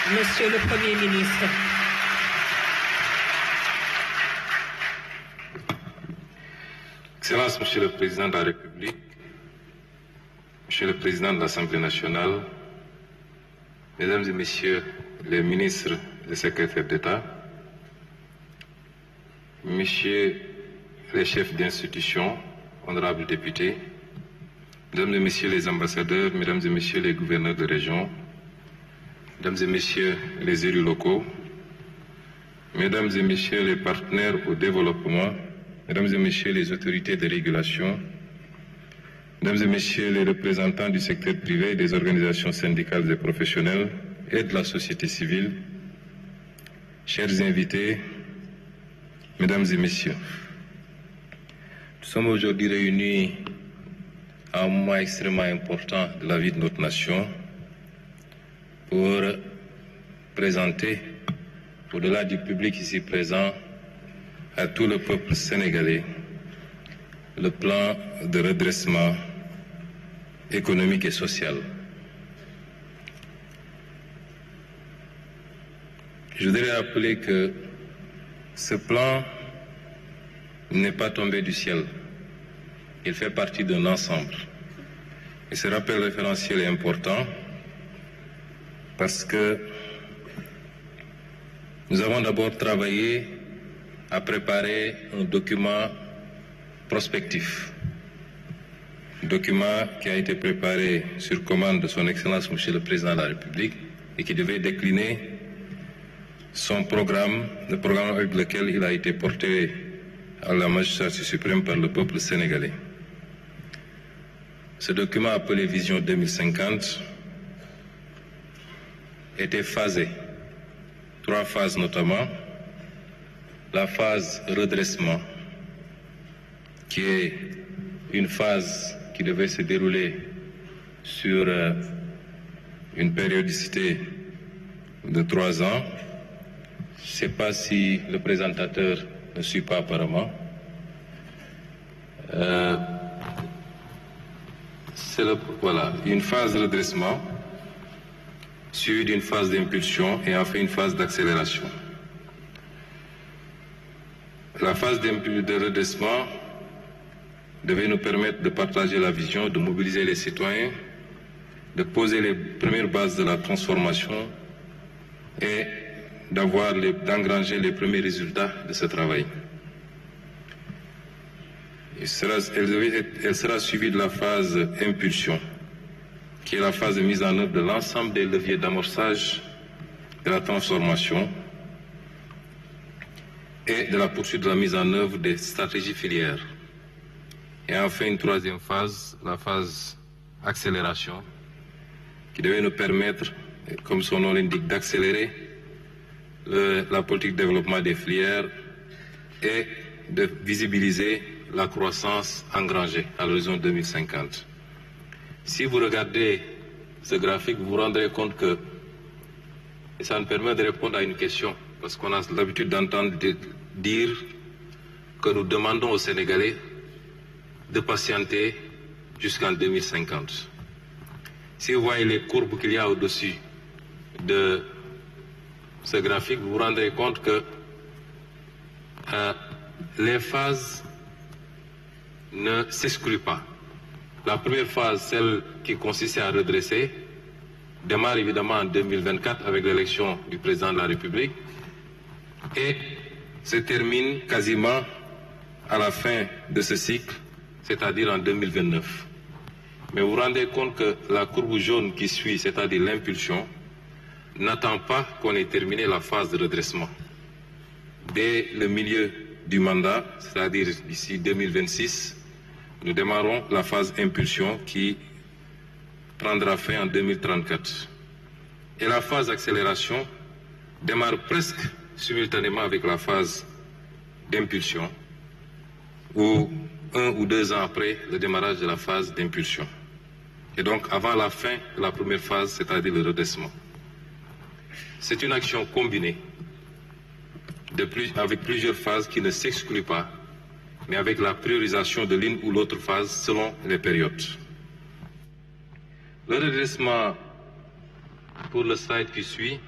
Monsieur le Premier ministre. Excellence, Monsieur le Président de la République, Monsieur le Président de l'Assemblée nationale, Mesdames et Messieurs les ministres et secrétaires d'État, Messieurs les chefs d'institution, honorables députés, Mesdames et Messieurs les ambassadeurs, Mesdames et Messieurs les gouverneurs de région, Mesdames et Messieurs les élus locaux, Mesdames et Messieurs les partenaires au développement, Mesdames et Messieurs les autorités de régulation, Mesdames et Messieurs les représentants du secteur privé, des organisations syndicales et professionnelles et de la société civile, chers invités, Mesdames et Messieurs, nous sommes aujourd'hui réunis à un moment extrêmement important de la vie de notre nation pour présenter, au-delà du public ici présent, à tout le peuple sénégalais, le plan de redressement économique et social. Je voudrais rappeler que ce plan n'est pas tombé du ciel. Il fait partie d'un ensemble. Et ce rappel référentiel est important parce que nous avons d'abord travaillé à préparer un document prospectif. Un document qui a été préparé sur commande de son Excellence Monsieur le Président de la République et qui devait décliner son programme, le programme avec lequel il a été porté à la magistrature suprême par le peuple sénégalais. Ce document appelé Vision 2050 était phasé, 3 phases notamment. La phase redressement, qui est une phase qui devait se dérouler sur une périodicité de 3 ans. Je ne sais pas si le présentateur ne suit pas apparemment. Voilà, une phase de redressement, suivie d'une phase d'impulsion et enfin une phase d'accélération. La phase de redressement devait nous permettre de partager la vision, de mobiliser les citoyens, de poser les premières bases de la transformation et d'engranger les premiers résultats de ce travail. Elle sera suivie de la phase impulsion, qui est la phase de mise en œuvre de l'ensemble des leviers d'amorçage de la transformation et de la poursuite de la mise en œuvre des stratégies filières. Et enfin, une 3e phase, la phase accélération, qui devait nous permettre, comme son nom l'indique, d'accélérer la politique de développement des filières et de visibiliser la croissance engrangée à l'horizon 2050. Si vous regardez ce graphique, vous vous rendrez compte que, et ça nous permet de répondre à une question, parce qu'on a l'habitude d'entendre dire que nous demandons aux Sénégalais de patienter jusqu'en 2050. Si vous voyez les courbes qu'il y a au-dessus de ce graphique, vous vous rendrez compte que les phases ne s'excluent pas. La première phase, celle qui consistait à redresser, démarre évidemment en 2024 avec l'élection du président de la République et se termine quasiment à la fin de ce cycle, c'est-à-dire en 2029. Mais vous vous rendez compte que la courbe jaune qui suit, c'est-à-dire l'impulsion, n'attend pas qu'on ait terminé la phase de redressement. Dès le milieu du mandat, c'est-à-dire d'ici 2026, nous démarrons la phase impulsion qui prendra fin en 2034. Et la phase accélération démarre presque simultanément avec la phase d'impulsion, ou 1 ou 2 ans après le démarrage de la phase d'impulsion. Et donc avant la fin de la première phase, c'est-à-dire le redressement. C'est une action combinée avec plusieurs phases qui ne s'excluent pas, mais avec la priorisation de l'une ou l'autre phase selon les périodes. Le redressement, pour le slide qui suit,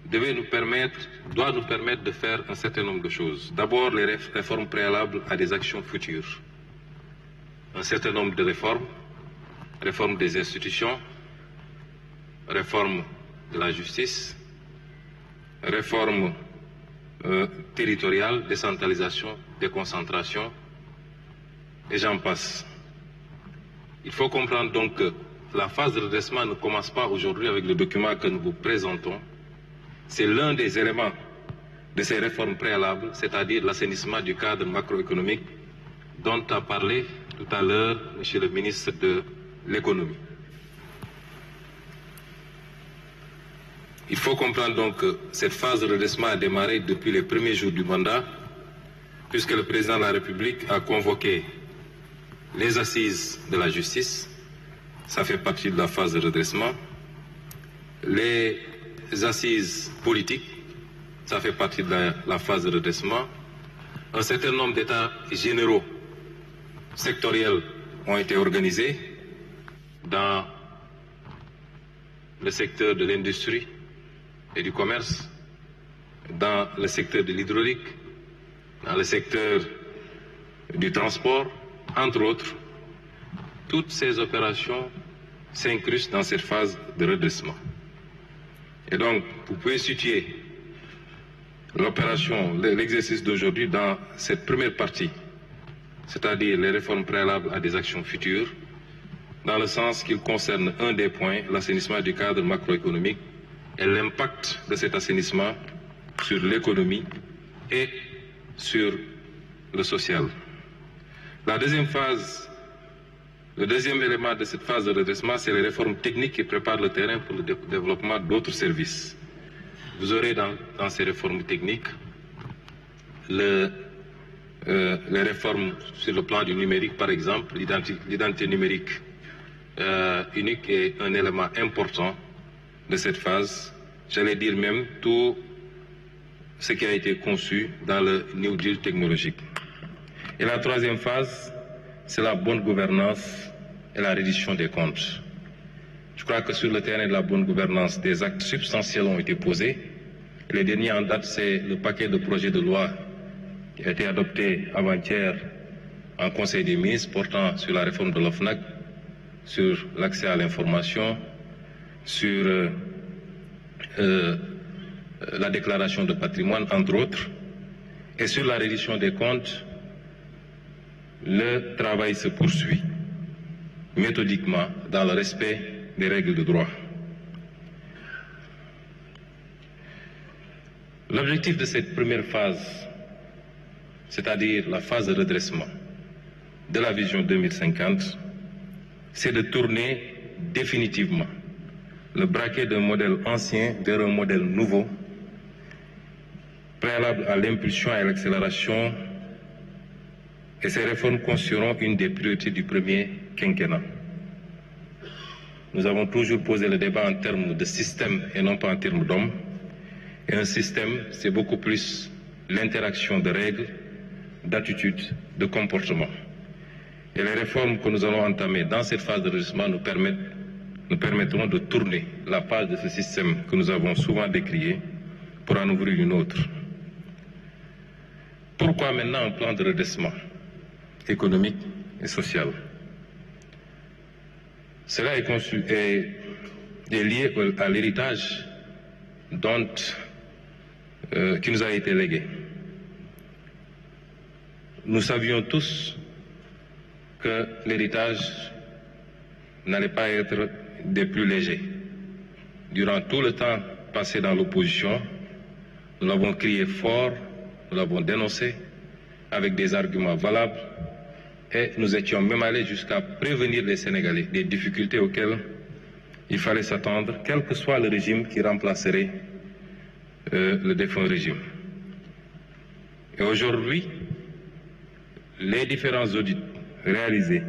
doit nous permettre de faire un certain nombre de choses. D'abord, les réformes préalables à des actions futures. Un certain nombre de réformes, réforme des institutions, réforme de la justice, réforme territoriale, décentralisation, déconcentration, et j'en passe. Il faut comprendre donc que la phase de redressement ne commence pas aujourd'hui avec le document que nous vous présentons. C'est l'un des éléments de ces réformes préalables, c'est-à-dire l'assainissement du cadre macroéconomique dont a parlé tout à l'heure M. le ministre de l'Économie. Il faut comprendre donc que cette phase de redressement a démarré depuis les premiers jours du mandat, puisque le président de la République a convoqué les assises de la justice, ça fait partie de la phase de redressement, les assises politiques, ça fait partie de la phase de redressement, un certain nombre d'états généraux sectoriels ont été organisés dans le secteur de l'industrie et du commerce, dans le secteur de l'hydraulique, dans le secteur du transport, entre autres. Toutes ces opérations s'incrustent dans cette phase de redressement. Et donc, vous pouvez situer l'opération, l'exercice d'aujourd'hui dans cette première partie, c'est-à-dire les réformes préalables à des actions futures, dans le sens qu'il concerne un des points, l'assainissement du cadre macroéconomique et l'impact de cet assainissement sur l'économie et sur le social. La deuxième phase, le deuxième élément de cette phase de redressement, c'est les réformes techniques qui préparent le terrain pour le développement d'autres services. Vous aurez dans ces réformes techniques les réformes sur le plan du numérique, par exemple. L'identité numérique unique est un élément important de cette phase. J'allais dire même tout ce qui a été conçu dans le New Deal technologique. Et la troisième phase, c'est la bonne gouvernance et la reddition des comptes. Je crois que sur le terrain de la bonne gouvernance, des actes substantiels ont été posés. Les derniers en date, c'est le paquet de projets de loi qui a été adopté avant-hier en Conseil des ministres portant sur la réforme de l'OFNAC, sur l'accès à l'information, sur la déclaration de patrimoine, entre autres, et sur la reddition des comptes. Le travail se poursuit méthodiquement dans le respect des règles de droit. L'objectif de cette première phase, c'est-à-dire la phase de redressement de la vision 2050, c'est de tourner définitivement le braquet d'un modèle ancien vers un modèle nouveau, préalable à l'impulsion et à l'accélération. Et ces réformes constitueront une des priorités du premier quinquennat. Nous avons toujours posé le débat en termes de système et non pas en termes d'hommes. Et un système, c'est beaucoup plus l'interaction de règles, d'attitudes, de comportements. Et les réformes que nous allons entamer dans cette phase de redressement nous permettront de tourner la page de ce système que nous avons souvent décrié pour en ouvrir une autre. Pourquoi maintenant un plan de redressement économique et social? Cela est lié à l'héritage qui nous a été légué. Nous savions tous que l'héritage n'allait pas être des plus légers. Durant tout le temps passé dans l'opposition, nous l'avons crié fort, nous l'avons dénoncé avec des arguments valables et nous étions même allés jusqu'à prévenir les Sénégalais des difficultés auxquelles il fallait s'attendre, quel que soit le régime qui remplacerait le défunt régime. Et aujourd'hui, les différents audits réalisés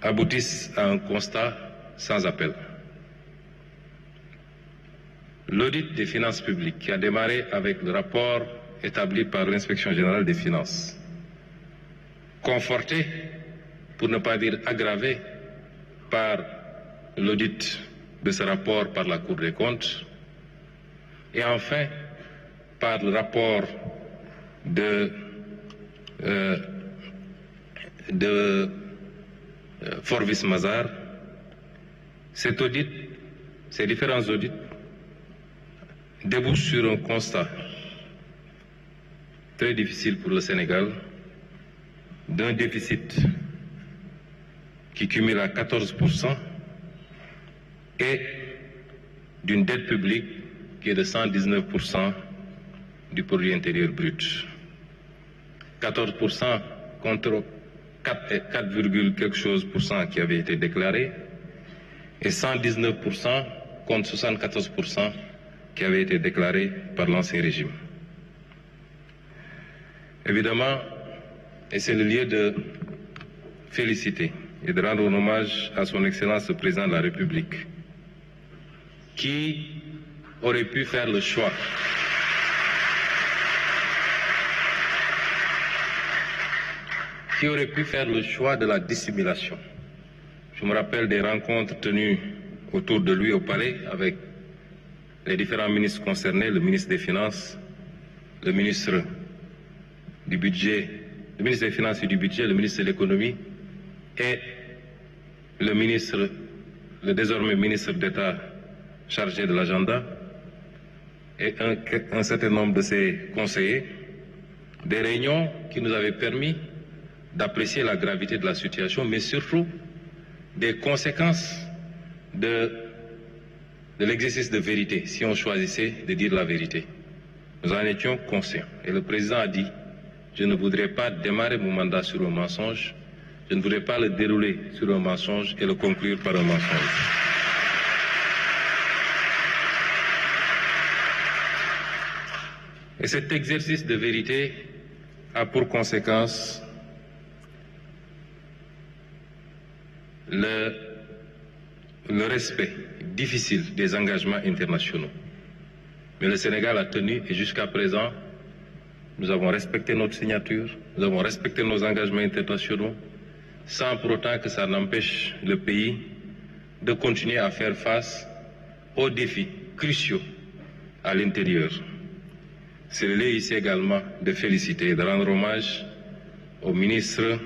aboutissent à un constat sans appel. L'audit des finances publiques qui a démarré avec le rapport établi par l'Inspection générale des finances, conforté, pour ne pas dire aggravé, par l'audit de ce rapport par la Cour des comptes, Et enfin, par le rapport de Forbis Mazars, cet audit, ces différents audits débouchent sur un constat très difficile pour le Sénégal d'un déficit qui cumule à 14% et d'une dette publique qui est de 119% du produit intérieur brut. 14% contre 4, quelque chose pour cent qui avait été déclaré et 119% contre 74% qui avait été déclaré par l'ancien régime. Évidemment, et c'est le lieu de féliciter et de rendre un hommage à son Excellence le Président de la République, qui aurait pu faire le choix de la dissimulation. Je me rappelle des rencontres tenues autour de lui au palais avec les différents ministres concernés, le ministre des Finances, le ministre du Budget, le ministre des Finances et du Budget, le ministre de l'Économie et le désormais ministre d'État chargé de l'agenda et un certain nombre de ses conseillers, des réunions qui nous avaient permis d'apprécier la gravité de la situation, mais surtout des conséquences de l'exercice de vérité, si on choisissait de dire la vérité. Nous en étions conscients. Et le président a dit, je ne voudrais pas démarrer mon mandat sur un mensonge, je ne voudrais pas le dérouler sur un mensonge et le conclure par un mensonge. Et cet exercice de vérité a pour conséquence le respect difficile des engagements internationaux. Mais le Sénégal a tenu et jusqu'à présent, nous avons respecté notre signature, nous avons respecté nos engagements internationaux, sans pour autant que ça n'empêche le pays de continuer à faire face aux défis cruciaux à l'intérieur. C'est le lieu ici également de féliciter et de rendre hommage au ministre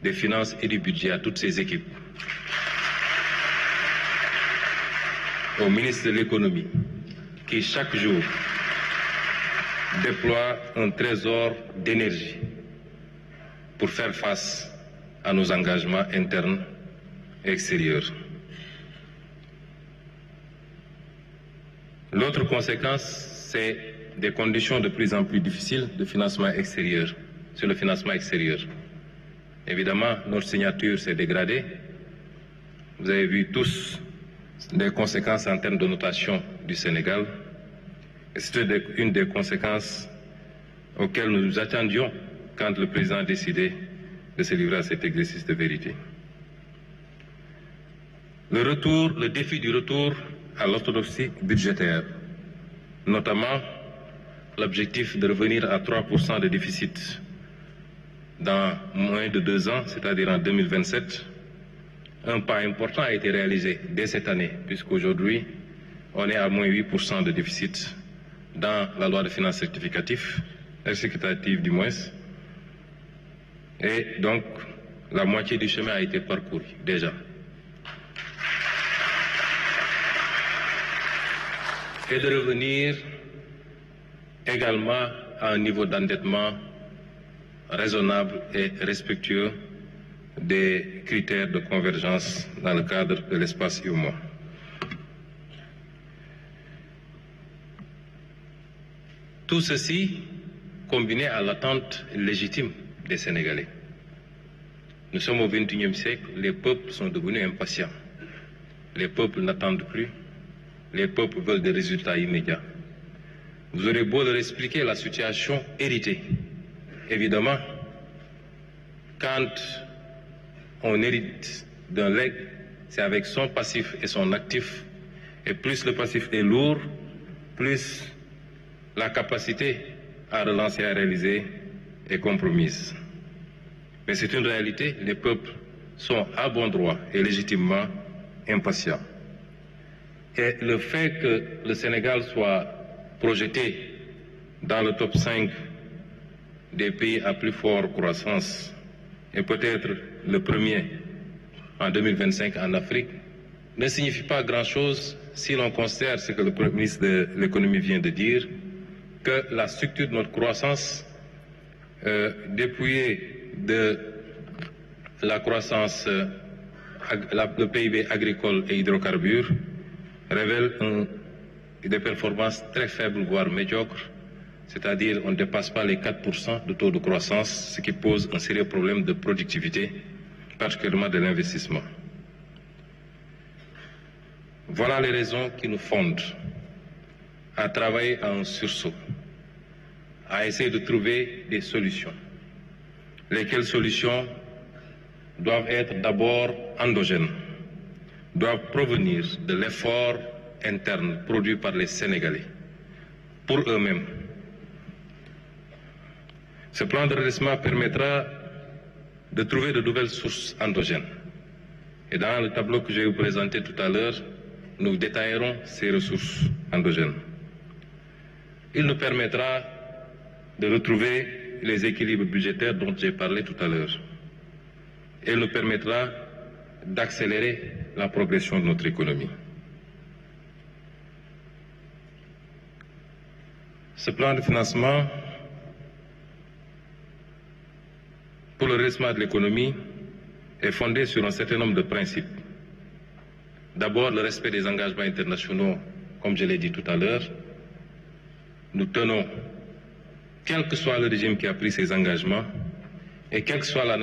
des Finances et du Budget, à toutes ses équipes, au ministre de l'Économie, qui chaque jour déploie un trésor d'énergie pour faire face à nos engagements internes et extérieurs. L'autre conséquence, c'est des conditions de plus en plus difficiles de financement extérieur, sur le financement extérieur. Évidemment, notre signature s'est dégradée. Vous avez vu tous les conséquences en termes de notation du Sénégal. Et c'était une des conséquences auxquelles nous nous attendions quand le président a décidé de se livrer à cet exercice de vérité. Le défi du retour à l'orthodoxie budgétaire, notamment l'objectif de revenir à 3% de déficit dans moins de 2 ans, c'est-à-dire en 2027. Un pas important a été réalisé dès cette année, puisqu'aujourd'hui, on est à moins 8% de déficit dans la loi de finances rectificative du moins. Et donc, la moitié du chemin a été parcouru déjà. Et de revenir également à un niveau d'endettement raisonnable et respectueux des critères de convergence dans le cadre de l'espace UEMOA. Tout ceci combiné à l'attente légitime des Sénégalais. Nous sommes au XXIe siècle, les peuples sont devenus impatients. Les peuples n'attendent plus, les peuples veulent des résultats immédiats. Vous aurez beau leur expliquer la situation héritée. Évidemment, quand on hérite d'un legs, c'est avec son passif et son actif. Et plus le passif est lourd, plus la capacité à relancer, à réaliser est compromise. Mais c'est une réalité, les peuples sont à bon droit et légitimement impatients. Et le fait que le Sénégal soit projeté dans le top 5 des pays à plus forte croissance et peut-être le premier en 2025 en Afrique, ne signifie pas grand-chose si l'on considère ce que le Premier ministre de l'économie vient de dire, que la structure de notre croissance, dépouillée de la croissance, le PIB agricole et hydrocarbures, révèle des performances très faibles, voire médiocres, c'est-à-dire on ne dépasse pas les 4% de taux de croissance, ce qui pose un sérieux problème de productivité, particulièrement de l'investissement. Voilà les raisons qui nous fondent à travailler à un sursaut, à essayer de trouver des solutions. Lesquelles solutions doivent être d'abord endogènes, doivent provenir de l'effort interne produit par les Sénégalais, pour eux-mêmes. Ce plan de redressement permettra de trouver de nouvelles sources endogènes. Et dans le tableau que je vais vous présenter tout à l'heure, nous détaillerons ces ressources endogènes. Il nous permettra de retrouver les équilibres budgétaires dont j'ai parlé tout à l'heure. Il nous permettra d'accélérer la progression de notre économie. Ce plan de financement pour le redressement de l'économie est fondé sur un certain nombre de principes. D'abord, le respect des engagements internationaux, comme je l'ai dit tout à l'heure. Nous tenons, quel que soit le régime qui a pris ces engagements, et quelle que soit la